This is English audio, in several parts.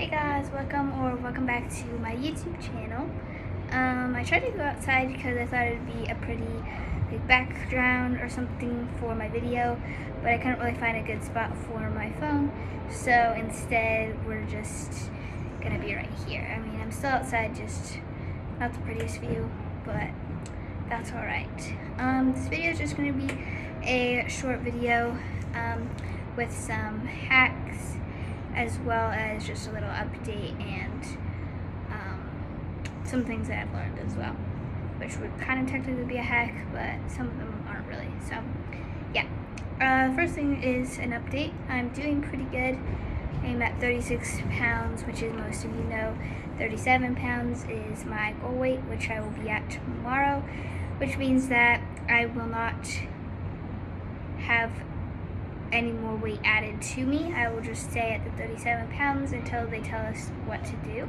Hey guys, welcome back to my YouTube channel. I tried to go outside because I thought it'd be a pretty background or something for my video, but I couldn't really find a good spot for my phone. So instead, we're just gonna be right here. I mean, I'm still outside, just not the prettiest view, but that's all right. This video is just gonna be a short video with some hacks, as well as just a little update and some things that I've learned as well, which would kind of technically be a hack, but some of them aren't really. So yeah, first thing is an update. I'm doing pretty good. I'm at 36 pounds, which is, most of you know, 37 pounds is my goal weight, which I will be at tomorrow, which means that I will not have any more weight added to me. I will just stay at the 37 pounds until they tell us what to do.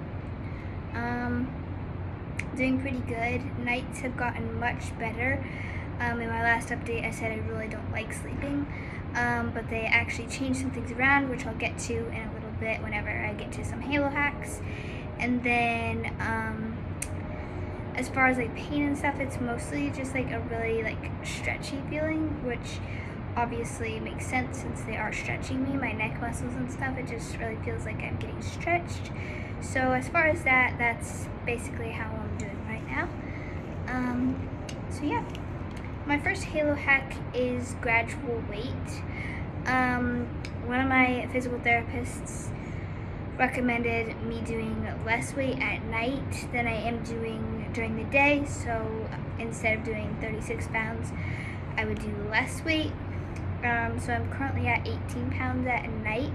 Doing pretty good. Nights have gotten much better. In my last update I said I really don't like sleeping, but they actually changed some things around, which I'll get to in a little bit whenever I get to some Halo hacks. And then as far as pain and stuff, it's mostly just a really stretchy feeling, which obviously makes sense since they are stretching me, my neck muscles and stuff. It just really feels like I'm getting stretched. So as far as that, that's basically how I'm doing right now. So yeah, my first Halo hack is gradual weight. One of my physical therapists recommended me doing less weight at night than I am doing during the day. So instead of doing 36 pounds, I would do less weight. So I'm currently at 18 pounds at night,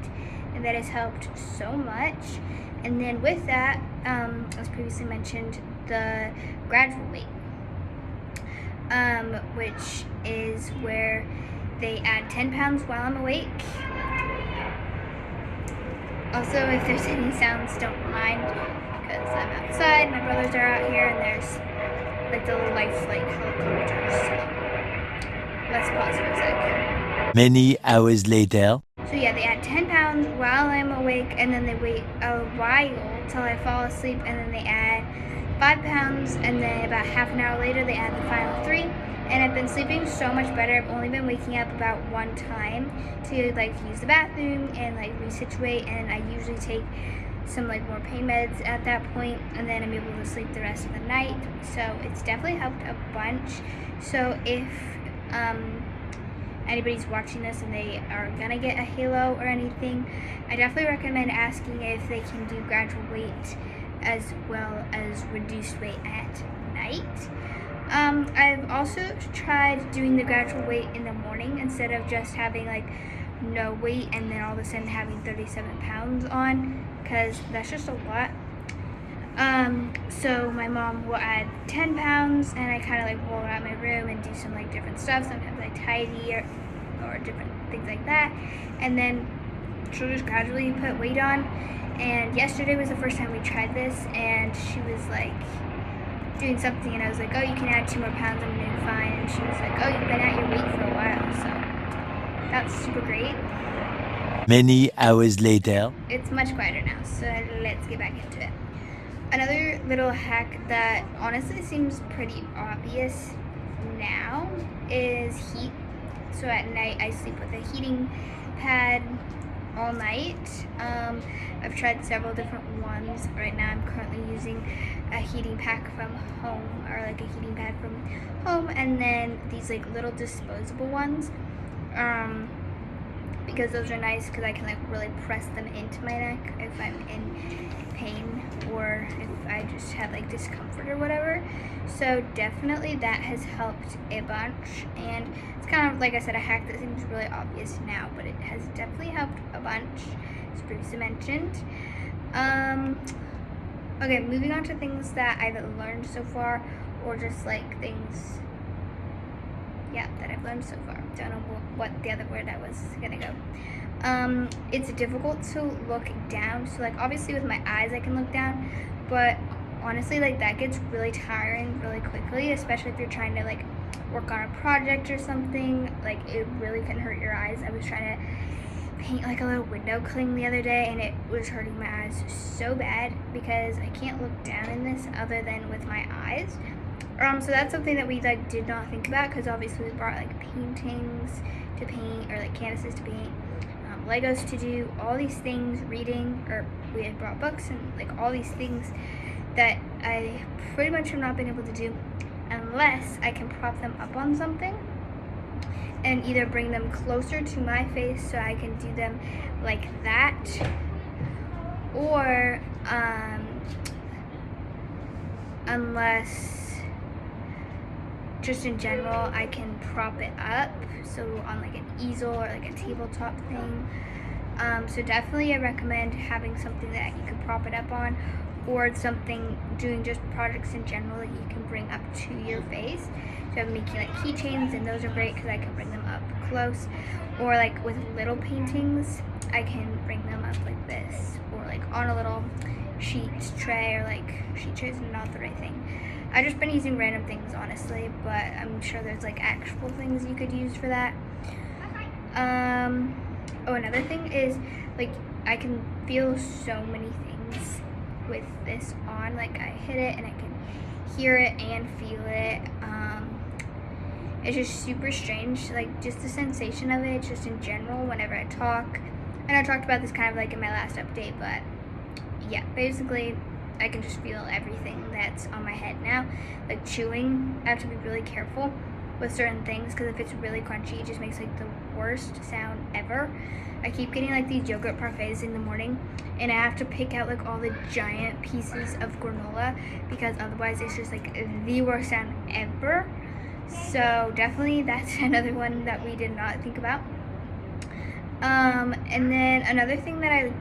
and that has helped so much. And then with that, as previously mentioned, the gradual weight, which is where they add 10 pounds while I'm awake. Also, if there's any sounds, don't mind, because I'm outside, my brothers are out here, and there's the little life flight helicopters. So let's pause for a sec. Many hours later. So yeah, they add 10 pounds while I'm awake, and then they wait a while till I fall asleep, and then they add 5 pounds, and then about half an hour later they add the final 3. And I've been sleeping so much better. I've only been waking up about one time to use the bathroom and resituate, and I usually take some more pain meds at that point, and then I'm able to sleep the rest of the night. So it's definitely helped a bunch. So if anybody's watching this and they are gonna get a Halo or anything, I definitely recommend asking if they can do gradual weight as well as reduced weight at night. I've also tried doing the gradual weight in the morning instead of just having no weight and then all of a sudden having 37 pounds on, because that's just a lot. So my mom will add 10 pounds, and I kind of roll around my room and do some different stuff. Sometimes I tidy or different things like that, and then she'll just gradually put weight on. And yesterday was the first time we tried this, and she was doing something, and I was like, oh, you can add 2 more pounds, I'm doing fine. And she was like, oh, you've been at your weight for a while, so that's super great. Many hours later. It's much quieter now, so let's get back into it. Another little hack that honestly seems pretty obvious now is heat. So at night I sleep with a heating pad all night. I've tried several different ones. Right now I'm currently using a heating pack from home, or a heating pad from home, and then these little disposable ones, because those are nice because I can really press them into my neck if I'm in pain or if I just have discomfort or whatever. So definitely that has helped a bunch, and it's kind of, like I said, a hack that seems really obvious now, but it has definitely helped a bunch, as previously mentioned. Okay, moving on to things that I've learned so far, or just things that I've learned so far. Don't know what the other word I was gonna go. It's difficult to look down. So obviously with my eyes I can look down, but honestly that gets really tiring really quickly, especially if you're trying to work on a project or something. It really can hurt your eyes. I was trying to paint like a little window cling the other day, and it was hurting my eyes so bad because I can't look down in this other than with my eyes. So that's something that we like did not think about, because obviously we brought like paintings to paint, or like canvases to paint, Legos to do, all these things, reading, or we had brought books and like all these things that I pretty much have not been able to do unless I can prop them up on something and either bring them closer to my face so I can do them like that, or unless just in general I can prop it up, so on like an easel or like a tabletop thing. So definitely I recommend having something that you can prop it up on, or something, doing just projects in general that you can bring up to your face. So I'm making like keychains, and those are great because I can bring them up close, or like with little paintings I can bring them up like this, or like on a little sheet tray, or like sheet tray is not the right thing. I've just been using random things honestly, but I'm sure there's like actual things you could use for that. Oh, another thing is like I can feel so many things with this on. Like I hit it and I can hear it and feel it. It's just super strange, like just the sensation of it, just in general whenever I talk. And I talked about this kind of like in my last update, but yeah, basically I can just feel everything that's on my head now. Like chewing, I have to be really careful with certain things, because if it's really crunchy, it just makes like the worst sound ever. I keep getting like these yogurt parfaits in the morning, and I have to pick out like all the giant pieces of granola, because otherwise it's just like the worst sound ever. So definitely that's another one that we did not think about. And then another thing that I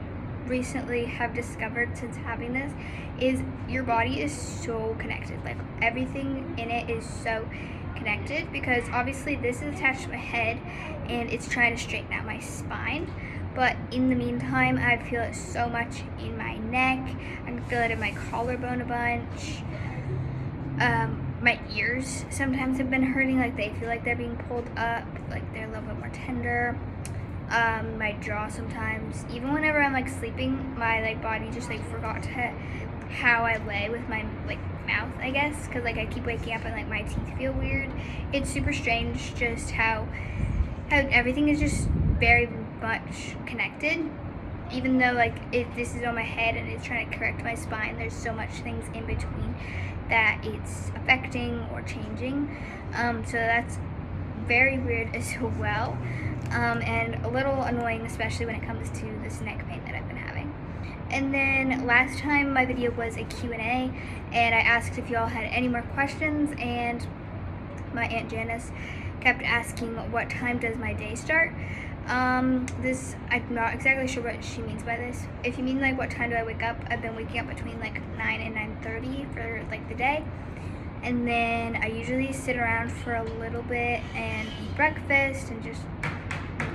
recently have discovered since having this is your body is so connected. Like everything in it is so connected, because obviously this is attached to my head and it's trying to straighten out my spine, but in the meantime I feel it so much in my neck. I can feel it in my collarbone a bunch. My ears sometimes have been hurting, like they feel like they're being pulled up, like they're a little bit more tender. My jaw sometimes, even whenever I'm like sleeping, my like body just like forgot how I lay with my like mouth, I guess, because like I keep waking up and like my teeth feel weird. It's super strange just how everything is just very much connected. Even though like this is on my head and it's trying to correct my spine, there's so much things in between that it's affecting or changing. So that's very weird as well. And a little annoying, especially when it comes to this neck pain that I've been having. And then last time my video was a Q&A, and I asked if y'all had any more questions, and my Aunt Janice kept asking what time does my day start. I'm not exactly sure what she means by this. If you mean like what time do I wake up, I've been waking up between like 9 and 9:30 for like the day. And then I usually sit around for a little bit and eat breakfast and just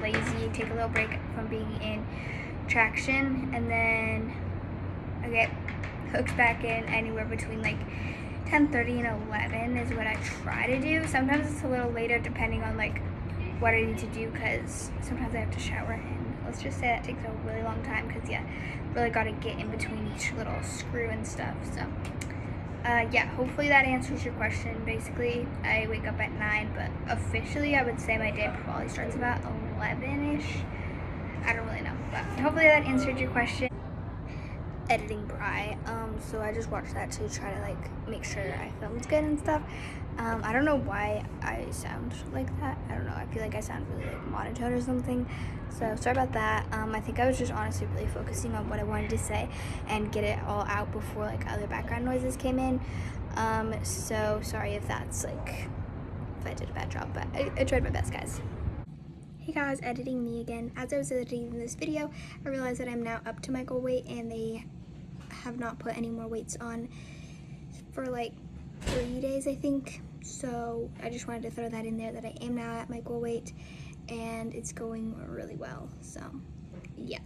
lazy, take a little break from being in traction, and then I get hooked back in anywhere between like 10:30 and 11 is what I try to do. Sometimes it's a little later depending on like what I need to do, because sometimes I have to shower, and let's just say that takes a really long time, because yeah, really got to get in between each little screw and stuff. So yeah, hopefully that answers your question. Basically I wake up at 9, but officially I would say my day probably starts about 11ish. I don't really know, but hopefully that answered your question. Editing Bri, so I just watched that to try to like make sure I filmed good and stuff. I don't know why I sound like that. I don't know, I feel like I sound really like monotone or something, so sorry about that. I think I was just honestly really focusing on what I wanted to say and get it all out before like other background noises came in. So sorry if that's like, if I did a bad job, but I tried my best, guys. Hey guys, editing me again. As I was editing this video, I realized that I'm now up to my goal weight, and they have not put any more weights on for like 3 days, I think. So I just wanted to throw that in there, that I am now at my goal weight and it's going really well. So yeah,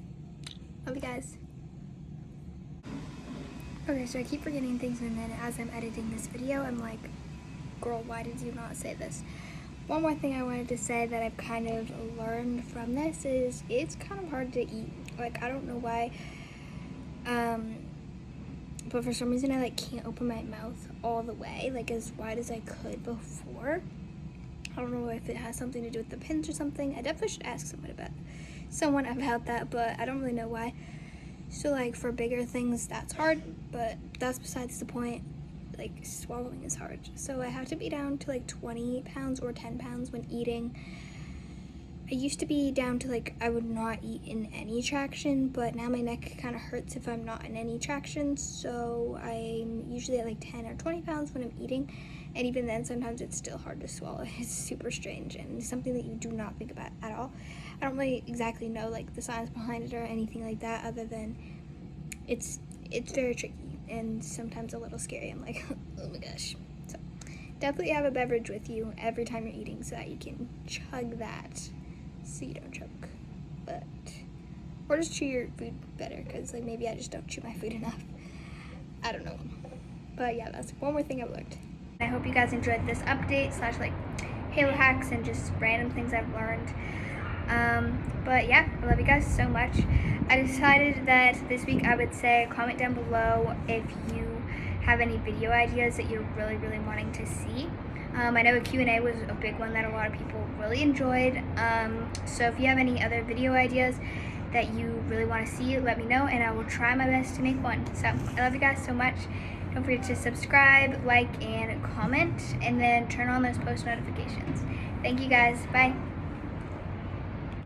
love you guys. Okay, so I keep forgetting things, and then as I'm editing this video, I'm like, girl, why did you not say this? one more thing I wanted to say that I've kind of learned from this is it's kind of hard to eat. Like, I don't know why, but for some reason I like can't open my mouth all the way, like as wide as I could before. I don't know if it has something to do with the pins or something. I definitely should ask someone about that, but I don't really know why. So like for bigger things, that's hard, but that's besides the point. Like swallowing is hard. So I have to be down to like 20 pounds or 10 pounds when eating. I used to be down to like I would not eat in any traction, but now my neck kind of hurts if I'm not in any traction. So I'm usually at like 10 or 20 pounds when I'm eating. And even then, sometimes it's still hard to swallow. It's super strange and something that you do not think about at all. I don't really exactly know like the science behind it or anything like that, other than it's very tricky and sometimes a little scary. I'm like, oh my gosh. So definitely have a beverage with you every time you're eating so that you can chug that so you don't choke. But or just chew your food better, because like maybe I just don't chew my food enough. I don't know. But yeah, that's one more thing I've learned. I hope you guys enjoyed this update / like Halo hacks and just random things I've learned. But yeah, I love you guys so much. I decided that this week I would say comment down below if you have any video ideas that you're really wanting to see. I know a Q&A was a big one that a lot of people really enjoyed. So if you have any other video ideas that you really want to see, let me know and I will try my best to make one. So I love you guys so much. Don't forget to subscribe, like, and comment, and then turn on those post notifications. Thank you guys. Bye.